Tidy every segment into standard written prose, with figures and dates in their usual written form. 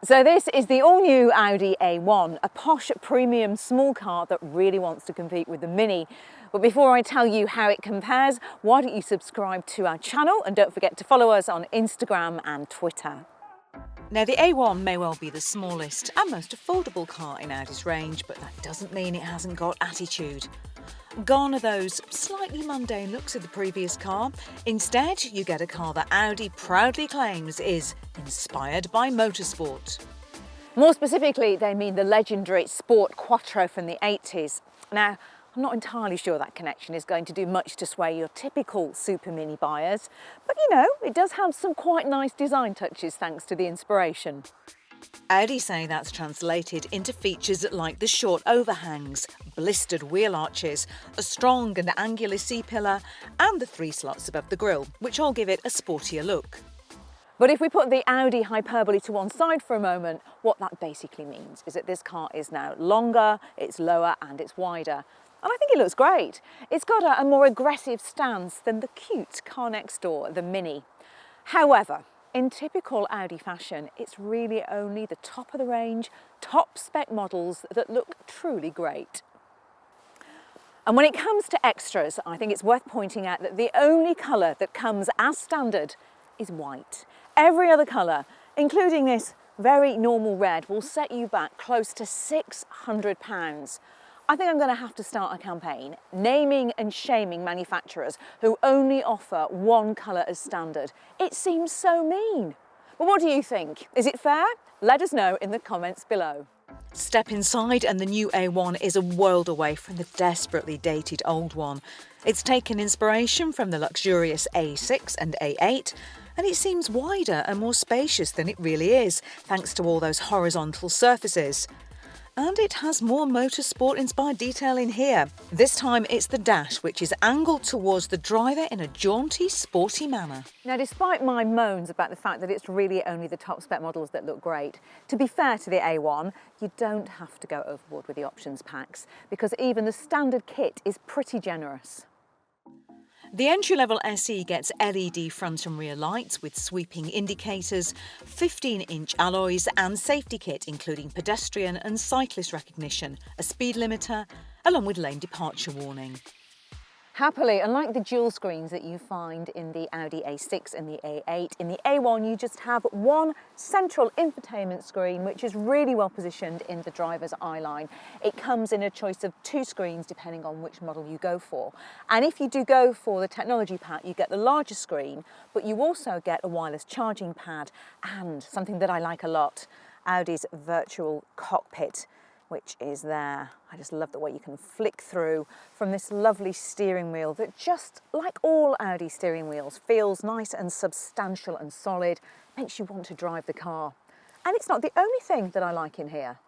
So this is the all-new Audi A1, a posh premium small car that really wants to compete with the Mini. But before I tell you how it compares, why don't you subscribe to our channel and don't forget to follow us on Instagram and Twitter. Now, the A1 may well be the smallest and most affordable car in Audi's range, but that doesn't mean it hasn't got attitude. Gone are those slightly mundane looks of the previous car. Instead, you get a car that Audi proudly claims is inspired by motorsport. More specifically, they mean the legendary Sport Quattro from the 80s. Now, I'm not entirely sure that connection is going to do much to sway your typical super mini buyers, but you know, it does have some quite nice design touches thanks to the inspiration. Audi say that's translated into features like the short overhangs, blistered wheel arches, a strong and angular C-pillar and the 3 slots above the grille, which all give it a sportier look. But if we put the Audi hyperbole to one side for a moment, what that basically means is that this car is now longer, it's lower and it's wider. And I think it looks great. It's got a more aggressive stance than the cute car next door, the Mini. However, in typical Audi fashion, it's really only the top of the range, top spec models that look truly great. And when it comes to extras, I think it's worth pointing out that the only colour that comes as standard is white. Every other colour, including this very normal red, will set you back close to £600. I think I'm going to have to start a campaign naming and shaming manufacturers who only offer one colour as standard. It seems so mean. But what do you think? Is it fair? Let us know in the comments below. Step inside and the new A1 is a world away from the desperately dated old one. It's taken inspiration from the luxurious A6 and A8, and it seems wider and more spacious than it really is, thanks to all those horizontal surfaces. And it has more motorsport-inspired detail in here. This time it's the dash, which is angled towards the driver in a jaunty, sporty manner. Now, despite my moans about the fact that it's really only the top spec models that look great, to be fair to the A1, you don't have to go overboard with the options packs, because even the standard kit is pretty generous. The entry-level SE gets LED front and rear lights with sweeping indicators, 15-inch alloys and safety kit including pedestrian and cyclist recognition, a speed limiter, along with lane departure warning. Happily, unlike the dual screens that you find in the Audi A6 and the A8, in the A1 you just have one central infotainment screen which is really well positioned in the driver's eye line. It comes in a choice of 2 screens depending on which model you go for. And if you do go for the technology pack, you get the larger screen, but you also get a wireless charging pad and something that I like a lot, Audi's virtual cockpit, which is there. I just love the way you can flick through from this lovely steering wheel that, just like all Audi steering wheels, feels nice and substantial and solid, makes you want to drive the car. And it's not the only thing that I like in here.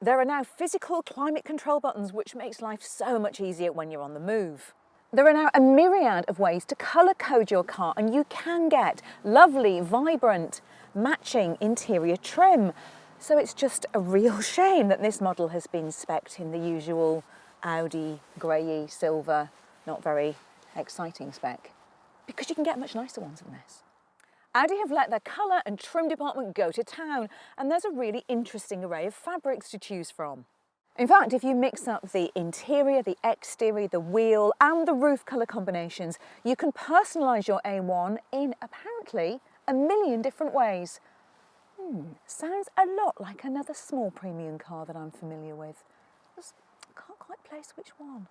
There are now physical climate control buttons, which makes life so much easier when you're on the move. There are now a myriad of ways to colour code your car, and you can get lovely, vibrant, matching interior trim. So it's just a real shame that this model has been spec'd in the usual Audi greyy silver, not very exciting spec, because you can get much nicer ones than this. Audi have let their colour and trim department go to town, and there's a really interesting array of fabrics to choose from. In fact, if you mix up the interior, the exterior, the wheel and the roof colour combinations, you can personalise your A1 in apparently a million different ways. Sounds a lot like another small premium car that I'm familiar with. Just can't quite place which one.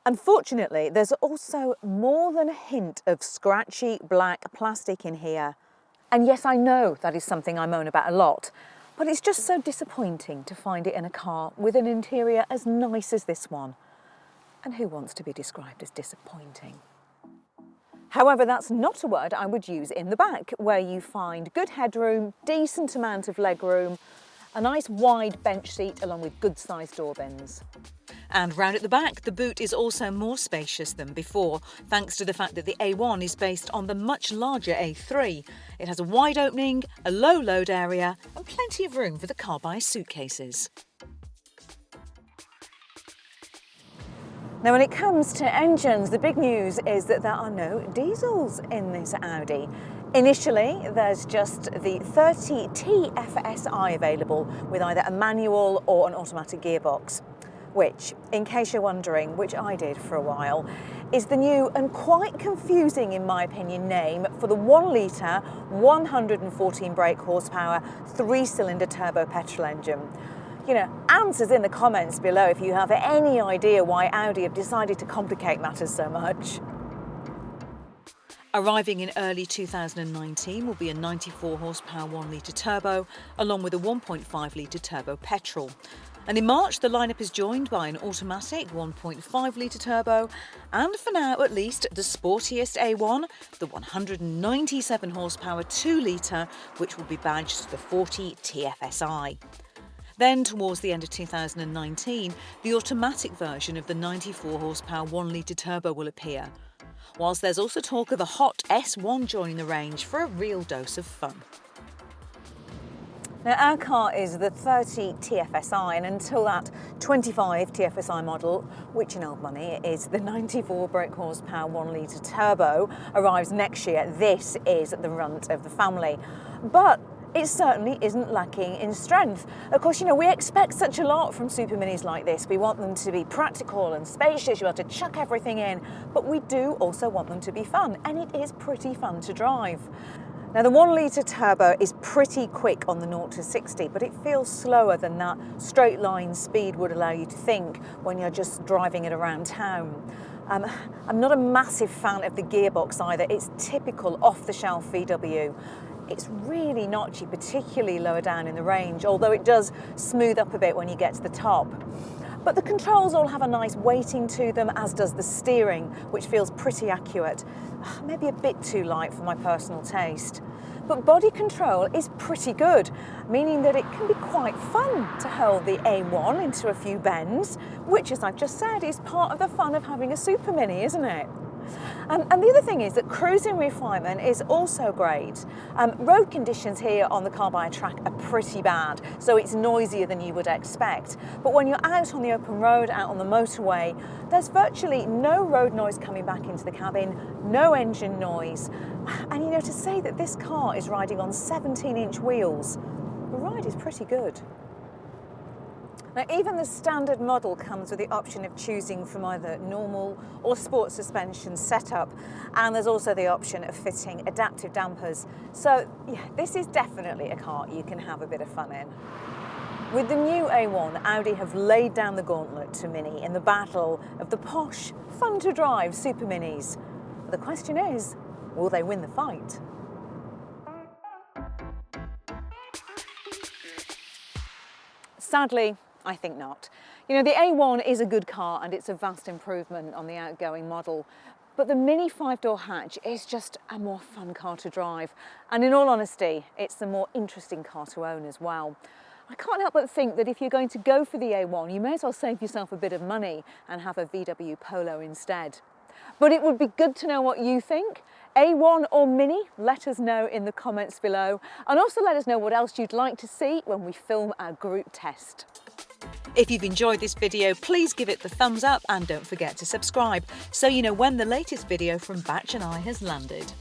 Unfortunately, there's also more than a hint of scratchy black plastic in here. And yes, I know that is something I moan about a lot, but it's just so disappointing to find it in a car with an interior as nice as this one. And who wants to be described as disappointing? However, that's not a word I would use in the back, where you find good headroom, decent amount of legroom, a nice wide bench seat along with good sized door bins. And round at the back, the boot is also more spacious than before, thanks to the fact that the A1 is based on the much larger A3. It has a wide opening, a low load area and plenty of room for the Carbuyer suitcases. Now, when it comes to engines, the big news is that there are no diesels in this Audi. Initially, there's just the 30 TFSI available with either a manual or an automatic gearbox, which, in case you're wondering, which I did for a while, is the new and quite confusing, in my opinion, name for the 1 litre, 114 brake horsepower, 3-cylinder turbo petrol engine. You know, answers in the comments below if you have any idea why Audi have decided to complicate matters so much. Arriving in early 2019 will be a 94 horsepower 1 litre turbo, along with a 1.5 litre turbo petrol. And in March, the lineup is joined by an automatic 1.5 litre turbo, and for now at least, the sportiest A1, the 197 horsepower 2 litre, which will be badged the 40 TFSI. Then, towards the end of 2019, the automatic version of the 94 horsepower 1 litre turbo will appear, whilst there's also talk of a hot S1 joining the range for a real dose of fun. Now, our car is the 30 TFSI, and until that 25 TFSI model, which in old money is the 94 brake horsepower 1 litre turbo, arrives next year, this is the runt of the family. But it certainly isn't lacking in strength. Of course, you know, we expect such a lot from super minis like this. We want them to be practical and spacious, you have to chuck everything in, but we do also want them to be fun, and it is pretty fun to drive. Now, the 1 litre turbo is pretty quick on the 0 to 60, but it feels slower than that straight line speed would allow you to think when you're just driving it around town. I'm not a massive fan of the gearbox either. It's typical off-the-shelf VW. It's really notchy, particularly lower down in the range, although it does smooth up a bit when you get to the top. But the controls all have a nice weighting to them, as does the steering, which feels pretty accurate. Maybe a bit too light for my personal taste. But body control is pretty good, meaning that it can be quite fun to hurl the A1 into a few bends, which, as I've just said, is part of the fun of having a super mini, isn't it? And the other thing is that cruising refinement is also great. Road conditions here on the Carbuyer track are pretty bad, so it's noisier than you would expect. But when you're out on the open road, out on the motorway, there's virtually no road noise coming back into the cabin, no engine noise. And you know, to say that this car is riding on 17-inch wheels, the ride is pretty good. Now, even the standard model comes with the option of choosing from either normal or sport suspension setup, and there's also the option of fitting adaptive dampers. So yeah, this is definitely a car you can have a bit of fun in. With the new A1, Audi have laid down the gauntlet to Mini in the battle of the posh, fun to drive super minis. But the question is, will they win the fight? Sadly, I think not. You know, the A1 is a good car and it's a vast improvement on the outgoing model, but the Mini 5-door hatch is just a more fun car to drive. And in all honesty, it's the more interesting car to own as well. I can't help but think that if you're going to go for the A1, you may as well save yourself a bit of money and have a VW Polo instead. But it would be good to know what you think. A1 or Mini? Let us know in the comments below. And also let us know what else you'd like to see when we film our group test. If you've enjoyed this video, please give it the thumbs up and don't forget to subscribe so you know when the latest video from Batch and I has landed.